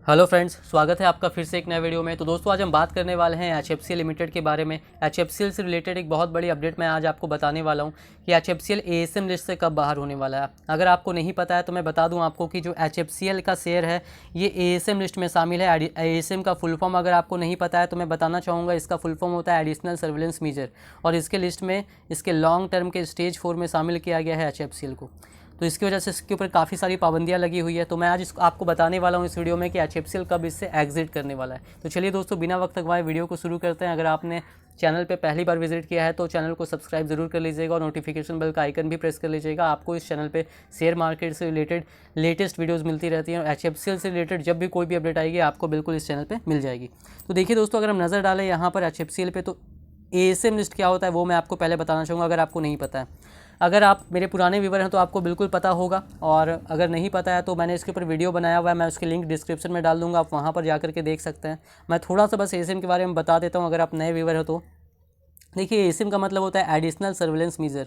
Hello friends, स्वागत है आपका फिर से एक नए वीडियो में। तो दोस्तों, आज हम बात करने वाले हैं HFCL लिमिटेड के बारे में। HFCL से रिलेटेड एक बहुत बड़ी अपडेट मैं आज आपको बताने वाला हूं कि HFCL ASM लिस्ट से कब बाहर होने वाला है। अगर आपको नहीं पता है तो मैं बता दूं आपको कि जो HFCL का शेयर है ये ASM लिस्ट में शामिल है। ASM का फुल फॉर्म अगर आपको नहीं पता है तो मैं बताना चाहूँगा, इसका फुल फॉर्म होता है एडिशनल सर्विलेंस मेजर, और इसके लिस्ट में इसके लॉन्ग टर्म के स्टेज 4 में शामिल किया गया है HFCL को। तो इसकी वजह से इसके ऊपर काफ़ी सारी पाबंदियां लगी हुई है। तो मैं आज आपको बताने वाला हूं इस वीडियो में कि HFCL कब इससे एग्जिट करने वाला है। तो चलिए दोस्तों, बिना वक्त गंवाए वीडियो को शुरू करते हैं। अगर आपने चैनल पे पहली बार विजिट किया है तो चैनल को सब्सक्राइब जरूर कर लीजिएगा और नोटिफिकेशन बेल का आइकन भी प्रेस कर लीजिएगा। आपको इस चैनल पे शेयर मार्केट से रिलेटेड लेटेस्ट वीडियोस मिलती रहती हैं और HFCL से रिलेटेड जब भी कोई भी अपडेट आएगी आपको बिल्कुल इस चैनल पर मिल जाएगी। तो देखिए दोस्तों, अगर हम नज़र डालें यहाँ पर HFCL पे, तो ASM लिस्ट क्या होता है वो मैं आपको पहले बताना चाहूँगा अगर आपको नहीं पता है। अगर आप मेरे पुराने व्यूवर हैं तो आपको बिल्कुल पता होगा, और अगर नहीं पता है तो मैंने इसके ऊपर वीडियो बनाया हुआ है, मैं उसकी लिंक डिस्क्रिप्शन में डाल दूँगा, आप वहाँ पर जाकर के देख सकते हैं। मैं थोड़ा सा बस ASM के बारे में बता देता हूँ अगर आप नए व्यूवर हो तो। देखिए, ASM का मतलब होता है एडिशनल सर्विलेंस मेजर।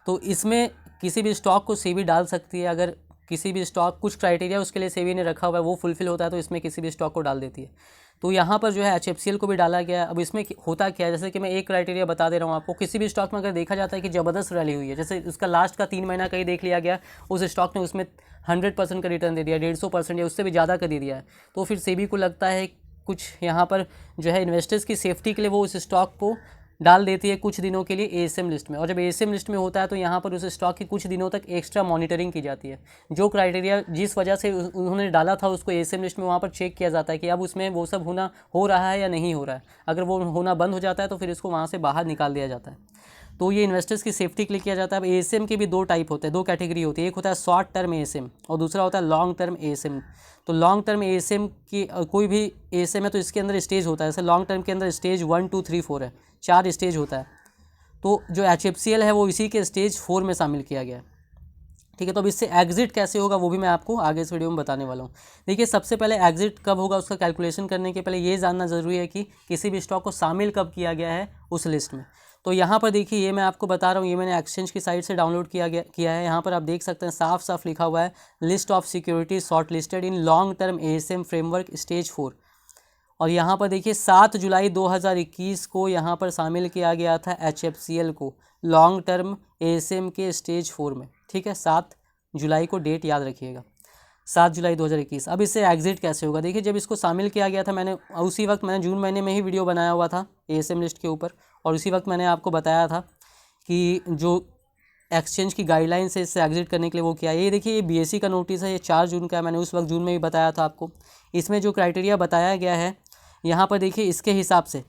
तो इसमें किसी भी स्टॉक को सेबी डाल सकती है। अगर किसी भी स्टॉक, कुछ क्राइटेरिया उसके लिए सेबी ने रखा हुआ है, वो फुलफिल होता है तो इसमें किसी भी स्टॉक को डाल देती है। तो यहाँ पर जो है HFCL को भी डाला गया है। अब इसमें होता क्या है, जैसे कि मैं एक क्राइटेरिया बता दे रहा हूँ आपको। किसी भी स्टॉक में अगर देखा जाता है कि ज़बरदस्त रैली हुई है, जैसे उसका लास्ट का 3 महीना कहीं देख लिया गया, उस स्टॉक ने उसमें 100% का रिटर्न दे दिया, 150% या उससे भी ज़्यादा का दे दिया है, तो फिर सेबी को लगता है कुछ यहाँ पर जो है इन्वेस्टर्स की सेफ्टी के लिए वो उस स्टॉक को डाल देती है कुछ दिनों के लिए ASM लिस्ट में। और जब ASM लिस्ट में होता है तो यहाँ पर उस स्टॉक की कुछ दिनों तक एक्स्ट्रा मॉनिटरिंग की जाती है। जो क्राइटेरिया जिस वजह से उन्होंने डाला था उसको ASM लिस्ट में, वहाँ पर चेक किया जाता है कि अब उसमें वो सब हो रहा है या नहीं हो रहा है। अगर वो होना बंद हो जाता है तो फिर इसको वहाँ से बाहर निकाल दिया जाता है। तो ये इन्वेस्टर्स की सेफ्टी के लिए किया जाता है। अब ASM के भी दो टाइप होते हैं, दो कैटेगरी होती है। एक होता है शॉर्ट टर्म ASM और दूसरा होता है लॉन्ग टर्म ASM। तो लॉन्ग टर्म ASM की कोई भी ASM है तो इसके अंदर स्टेज होता है। जैसे लॉन्ग टर्म के अंदर स्टेज 1 2 3 4 है, 4 स्टेज होता है। तो जो HFCL है वो इसी के स्टेज 4 में शामिल किया गया है। ठीक है, तो अब इससे एग्जिट कैसे होगा वो भी मैं आपको आगे इस वीडियो में बताने वाला हूँ। देखिए, सबसे पहले एग्जिट कब होगा उसका कैलकुलेशन करने के पहले ये जानना ज़रूरी है कि किसी भी स्टॉक को शामिल कब किया गया है उस लिस्ट में। तो यहाँ पर देखिए, ये मैं आपको बता रहा हूँ, ये मैंने एक्सचेंज की साइट से डाउनलोड किया है। यहाँ पर आप देख सकते हैं साफ साफ लिखा हुआ है, list of security short listed in long term ASM framework stage 4। और यहाँ पर देखिए 7 जुलाई 2021 को यहाँ पर शामिल किया गया था HFCL को लॉन्ग टर्म ASM के स्टेज 4 में। ठीक है, 7 जुलाई को डेट याद रखिएगा, 7 जुलाई 2021। अब इससे एग्जिट कैसे होगा? देखिए, जब इसको शामिल किया गया था, मैंने उसी वक्त मैंने जून महीने में ही वीडियो बनाया हुआ था ASM लिस्ट के ऊपर, और उसी वक्त मैंने आपको बताया था कि जो एक्सचेंज की गाइडलाइंस है इससे एग्जिट करने के लिए वो क्या है। ये देखिए, ये BSE का नोटिस है, ये 4 जून का है। मैंने उस वक्त जून में भी बताया था आपको। इसमें जो क्राइटेरिया बताया गया है यहाँ पर देखिए, इसके हिसाब से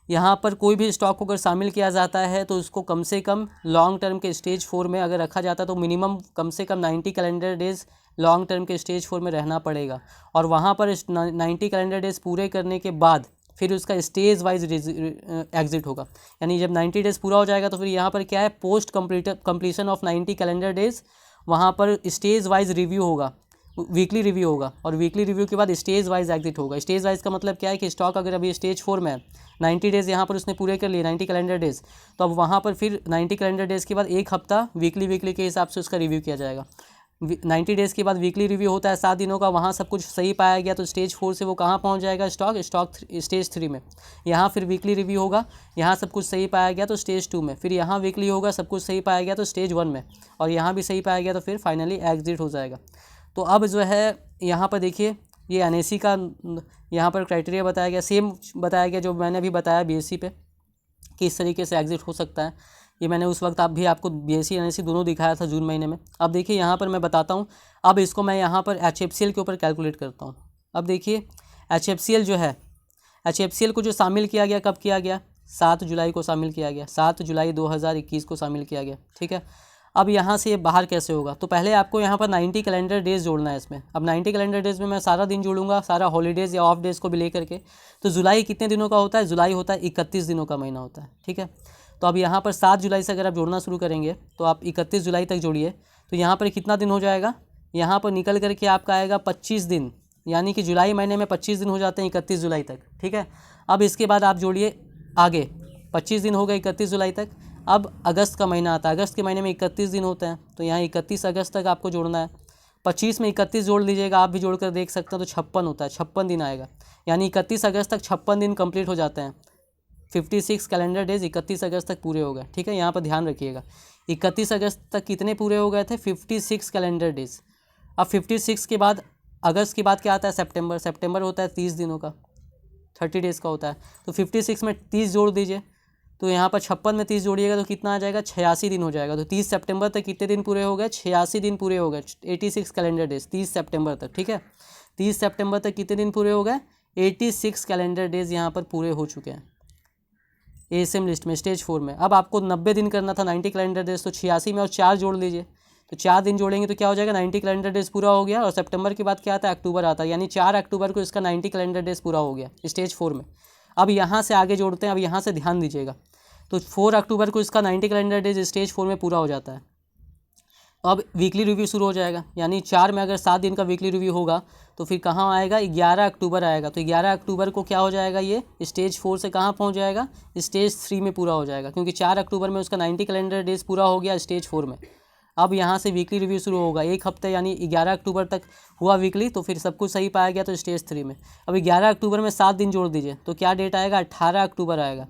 यहाँ पर कोई भी स्टॉक को अगर शामिल किया जाता है तो उसको कम से कम लॉन्ग टर्म के स्टेज 4 में अगर रखा जाता है तो मिनिमम कम से कम 90 कैलेंडर डेज लॉन्ग टर्म के स्टेज 4 में रहना पड़ेगा। और वहाँ पर 90 कैलेंडर डेज पूरे करने के बाद फिर उसका स्टेज वाइज एग्जिट होगा। यानी जब 90 डेज़ पूरा हो जाएगा तो फिर यहाँ पर क्या है, post completion of 90 calendar days वहाँ पर स्टेज वाइज रिव्यू होगा, वीकली रिव्यू होगा, और वीकली रिव्यू के बाद स्टेज वाइज एग्जिट होगा। स्टेज वाइज का मतलब क्या है कि स्टॉक अगर अभी स्टेज 4 में है, 90 डेज़ यहाँ पर उसने पूरे कर लिए, 90 कैलेंडर डेज़, तो अब वहाँ पर फिर 90 कैलेंडर डेज़ के बाद एक हफ्ता वीकली के हिसाब से उसका रिव्यू किया जाएगा। 90 डेज़ के बाद वीकली रिव्यू होता है 7 दिनों का। वहाँ सब कुछ सही पाया गया तो स्टेज 4 से वो कहाँ पहुँच जाएगा, स्टॉक स्टेज 3 में। यहाँ फिर वीकली रिव्यू होगा, यहाँ सब कुछ सही पाया गया तो स्टेज 2 में, फिर यहाँ वीकली होगा, सब कुछ सही पाया गया तो स्टेज 1 में, और यहाँ भी सही पाया गया तो फिर फाइनली एग्जिट हो जाएगा। तो अब जो है यहाँ पर देखिए, ये NSE का यहाँ पर क्राइटेरिया बताया गया, सेम बताया गया जो मैंने अभी बताया BSE पे कि इस तरीके से एग्जिट हो सकता है। ये मैंने उस वक्त आप भी आपको BSE NSE दोनों दिखाया था जून महीने में। अब देखिए यहाँ पर मैं बताता हूँ, अब इसको मैं यहाँ पर HFCL के ऊपर कैलकुलेट करता हूँ। अब देखिए, HFCL जो है, HFCL को जो शामिल किया गया, कब किया गया, 7 जुलाई को शामिल किया गया, 7 जुलाई 2021 को शामिल किया गया। ठीक है, अब यहाँ से ये बाहर कैसे होगा? तो पहले आपको यहाँ पर 90 कैलेंडर डेज़ जोड़ना है इसमें। अब 90 कैलेंडर डेज़ में मैं सारा दिन जोड़ूंगा, सारा हॉलीडेज़ या ऑफ डेज़ को भी लेकर के। तो जुलाई कितने दिनों का होता है? जुलाई होता है 31 दिनों का महीना होता है। ठीक है, तो अब यहाँ पर 7 जुलाई से अगर आप जोड़ना शुरू करेंगे तो आप 31 जुलाई तक जोड़िए, तो यहाँ पर कितना दिन हो जाएगा? यहाँ पर निकल करके आपका आएगा 25 दिन, यानी कि जुलाई महीने में 25 दिन हो जाते हैं 31 जुलाई तक। ठीक है, अब इसके बाद आप जोड़िए आगे, 25 दिन हो गए 31 जुलाई तक। अब अगस्त का महीना आता है, अगस्त के महीने में 31 दिन होते हैं, तो यहाँ 31 अगस्त तक आपको जोड़ना है। 25 में 31 जोड़ लीजिएगा, आप भी जोड़ कर देख सकते हैं, तो 56 होता है, 56 दिन आएगा। यानी 31 अगस्त तक 56 दिन कंप्लीट हो जाते हैं। 56 कैलेंडर डेज 31 अगस्त तक पूरे हो गए, ठीक है, यहाँ पर ध्यान रखिएगा। 31 अगस्त तक कितने पूरे हो गए थे? 56 कैलेंडर डेज। अब 56 के बाद अगस्त के बाद क्या आता है? सितंबर। सितंबर होता है 30 दिनों का, 30 डेज़ का होता है। तो 56 में 30 जोड़ दीजिए, तो यहाँ पर 56 में 30 जोड़िएगा तो कितना आ जाएगा? 86 दिन हो जाएगा। तो 30 सितंबर तक कितने दिन पूरे हो गए? 86 दिन पूरे हो गए। 86 कैलेंडर डेज 30 सितंबर तक, ठीक है। 30 सितंबर तक कितने दिन पूरे हो गए? 86 कैलेंडर डेज यहाँ पर पूरे हो चुके हैं एएसएम लिस्ट में, स्टेज 4 में। अब आपको 90 दिन करना था, 90 कैलेंडर डेज, तो 86 में और 4 जोड़ लीजिए, तो 4 दिन जोड़ेंगे तो क्या हो जाएगा? 90 कैलेंडर डेज पूरा हो गया। और सितंबर के बाद क्या आता है? अक्टूबर आता है, यानी 4 अक्टूबर को इसका 90 कैलेंडर डेज पूरा हो गया स्टेज 4 में। अब यहाँ से आगे जोड़ते हैं, अब यहाँ से ध्यान दीजिएगा। तो 4 अक्टूबर को इसका 90 कैलेंडर डेज स्टेज 4 में पूरा हो जाता है। अब वीकली रिव्यू शुरू हो जाएगा, यानी 4 में अगर 7 दिन का वीकली रिव्यू होगा तो फिर कहाँ आएगा? 11 अक्टूबर आएगा। तो 11 अक्टूबर को क्या हो जाएगा? ये स्टेज 4 से कहाँ पहुँच जाएगा? स्टेज 3 में पूरा हो जाएगा, क्योंकि 4 अक्टूबर में उसका 90 कैलेंडर डेज पूरा हो गया स्टेज 4 में। अब यहाँ से वीकली रिव्यू शुरू होगा, एक हफ्ते यानी 11 अक्टूबर तक हुआ वीकली, तो फिर सब कुछ सही पाया गया तो स्टेज 3 में। अब 11 अक्टूबर में 7 दिन जोड़ दीजिए, तो क्या डेट आएगा? 18 अक्टूबर आएगा।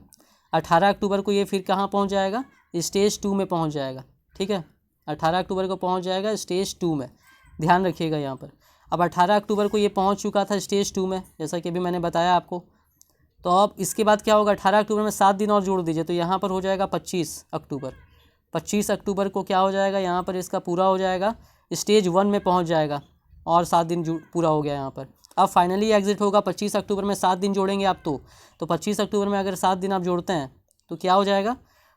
18 अक्टूबर को ये फिर कहाँ पहुँच जाएगा? स्टेज 2 में पहुँच जाएगा, ठीक है। 18 अक्टूबर को पहुँच जाएगा स्टेज 2 में, ध्यान रखिएगा यहाँ पर। अब 18 अक्टूबर को ये पहुँच चुका था स्टेज 2 में, जैसा कि अभी मैंने बताया आपको। तो अब इसके बाद क्या होगा? 18 अक्टूबर में 7 दिन और जोड़ दीजिए, तो यहाँ पर हो जाएगा 25 अक्टूबर। 25 अक्टूबर को क्या हो जाएगा? यहाँ पर इसका पूरा हो जाएगा, स्टेज 1 में पहुँच जाएगा, और 7 दिन पूरा हो गया यहाँ पर। अब फाइनली एग्जिट होगा 25 अक्टूबर में 7 दिन जोड़ेंगे आप, तो 25 अक्टूबर में अगर 7 दिन आप जोड़ते हैं तो क्या हो जाएगा?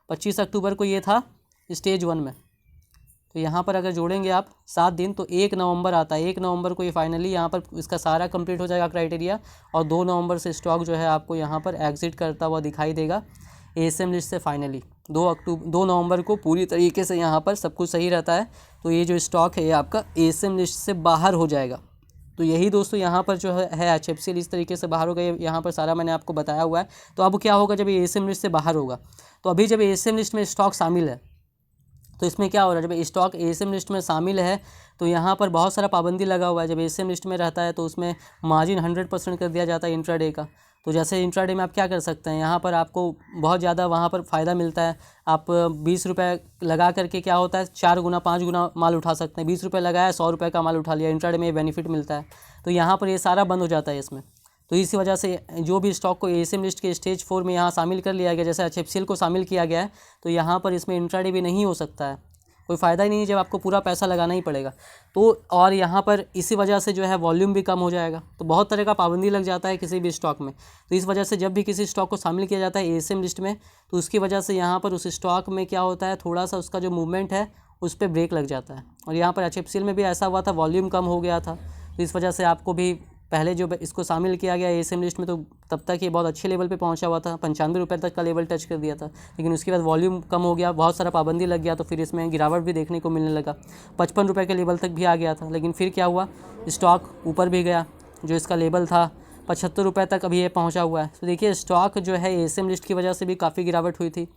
25 अक्टूबर को ये था स्टेज 1 में, तो यहाँ पर अगर जोड़ेंगे आप 7 दिन तो 1 नवंबर आता है। 1 नवंबर को ये फाइनली यहाँ पर इसका सारा कंप्लीट हो जाएगा क्राइटेरिया, और 2 नवंबर से स्टॉक जो है आपको यहाँ पर एग्जिट करता हुआ दिखाई देगा एएसएम लिस्ट से। फाइनली 2 नवंबर को पूरी तरीके से यहाँ पर सब कुछ सही रहता है, तो ये जो स्टॉक है ये आपका एएसएम लिस्ट से बाहर हो जाएगा। तो यही दोस्तों यहाँ पर जो है एचएफसीएल इस तरीके से बाहर हो गया, यहाँ पर सारा मैंने आपको बताया हुआ है। तो अब क्या होगा जब ये एएसएम लिस्ट से बाहर होगा? तो अभी जब एएसएम लिस्ट में स्टॉक शामिल है तो इसमें क्या हो रहा है? जब स्टॉक एएसएम लिस्ट में शामिल है तो यहाँ पर बहुत सारा पाबंदी लगा हुआ है। जब एएसएम लिस्ट में रहता है तो उसमें मार्जिन 100% कर दिया जाता है इंट्राडे का। तो जैसे इंट्राडे में आप क्या कर सकते हैं, यहाँ पर आपको बहुत ज़्यादा वहाँ पर फ़ायदा मिलता है। आप 20 रुपये लगा करके क्या होता है 4 गुना 5 गुना माल उठा सकते हैं। 20 रुपये लगाया 100 रुपये का माल उठा लिया, इंट्राडे में ये बेनिफिट मिलता है। तो यहाँ पर ये सारा बंद हो जाता है इसमें। तो इसी वजह से जो भी स्टॉक को एएसएम लिस्ट के स्टेज 4 में यहाँ शामिल कर लिया गया, जैसे एचएफसीएल को शामिल किया गया है, तो यहाँ पर इसमें इंट्राडे भी नहीं हो सकता है, कोई फ़ायदा ही नहीं है जब आपको पूरा पैसा लगाना ही पड़ेगा। तो और यहाँ पर इसी वजह से जो है वॉल्यूम भी कम हो जाएगा। तो बहुत तरह का पाबंदी लग जाता है किसी भी स्टॉक में। तो इस वजह से जब भी किसी स्टॉक को शामिल किया जाता है एएसएम लिस्ट में, तो उसकी वजह से यहाँ पर उस स्टॉक में क्या होता है, थोड़ा सा उसका जो मूवमेंट है उस पर ब्रेक लग जाता है। और यहाँ पर एचएफसीएल में भी ऐसा हुआ था, वॉल्यूम कम हो गया था। तो इस वजह से आपको भी पहले जो इसको शामिल किया गया एएसएम लिस्ट में, तो तब तक ये बहुत अच्छे लेवल पे पहुंचा हुआ था, 95 रुपये तक का लेवल टच कर दिया था। लेकिन उसके बाद वॉल्यूम कम हो गया, बहुत सारा पाबंदी लग गया, तो फिर इसमें गिरावट भी देखने को मिलने लगा। 55 रुपये के लेवल तक भी आ गया था, लेकिन फिर क्या हुआ, स्टॉक ऊपर भी गया। जो इसका लेवल था 75 रुपये तक अभी ये पहुँचा हुआ है। तो देखिए स्टॉक जो है एएसएम लिस्ट की वजह से भी काफ़ी गिरावट हुई थी।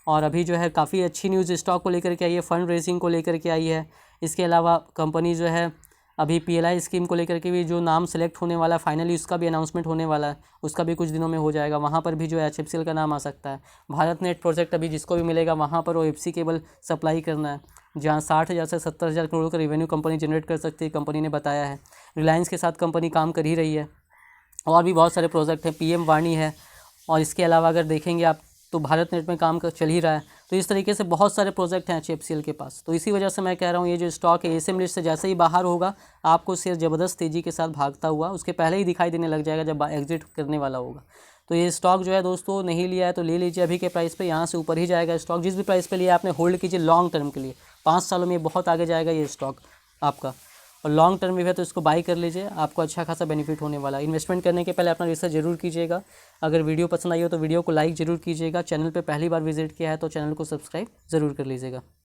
और अभी जो है काफ़ी अच्छी न्यूज़ स्टॉक को लेकर के आई है, फंड रेजिंग को लेकर के आई है। इसके अलावा कंपनी जो है अभी पीएलआई स्कीम को लेकर के भी जो नाम सेलेक्ट होने वाला है फाइनली, उसका भी अनाउंसमेंट होने वाला है, उसका भी कुछ दिनों में हो जाएगा। वहाँ पर भी जो है एचएफसीएल का नाम आ सकता है। भारत नेट प्रोजेक्ट अभी जिसको भी मिलेगा वहाँ पर ओएफसी केबल सप्लाई करना है, जहाँ 60,000 से 70,000 करोड़ का रेवेन्यू कंपनी जनरेट कर सकती है, कंपनी ने बताया है। रिलायंस के साथ कंपनी काम कर ही रही है, और भी बहुत सारे प्रोजेक्ट हैं, पीएम वाणी है, और इसके अलावा अगर देखेंगे आप तो भारत नेट में काम चल ही रहा है। तो इस तरीके से बहुत सारे प्रोजेक्ट हैं एचएफसीएल के पास। तो इसी वजह से मैं कह रहा हूँ ये जो स्टॉक है एएसएम लिस्ट से जैसे ही बाहर होगा, आपको शेयर ज़बरदस्त तेज़ी के साथ भागता हुआ उसके पहले ही दिखाई देने लग जाएगा जब एग्जिट करने वाला होगा। तो ये स्टॉक जो है दोस्तों नहीं लिया है तो ले लीजिए अभी के प्राइस पे, यहाँ से ऊपर ही जाएगा स्टॉक। जिस भी प्राइस पे लिया आपने होल्ड कीजिए लॉन्ग टर्म के लिए, 5 सालों में बहुत आगे जाएगा ये स्टॉक आपका, और लॉन्ग टर्म में है तो इसको बाई कर लीजिए, आपको अच्छा खासा बेनिफिट होने वाला है। इन्वेस्टमेंट करने के पहले अपना रिसर्च जरूर कीजिएगा। अगर वीडियो पसंद आई हो तो वीडियो को लाइक ज़रूर कीजिएगा। चैनल पे पहली बार विजिट किया है तो चैनल को सब्सक्राइब ज़रूर कर लीजिएगा।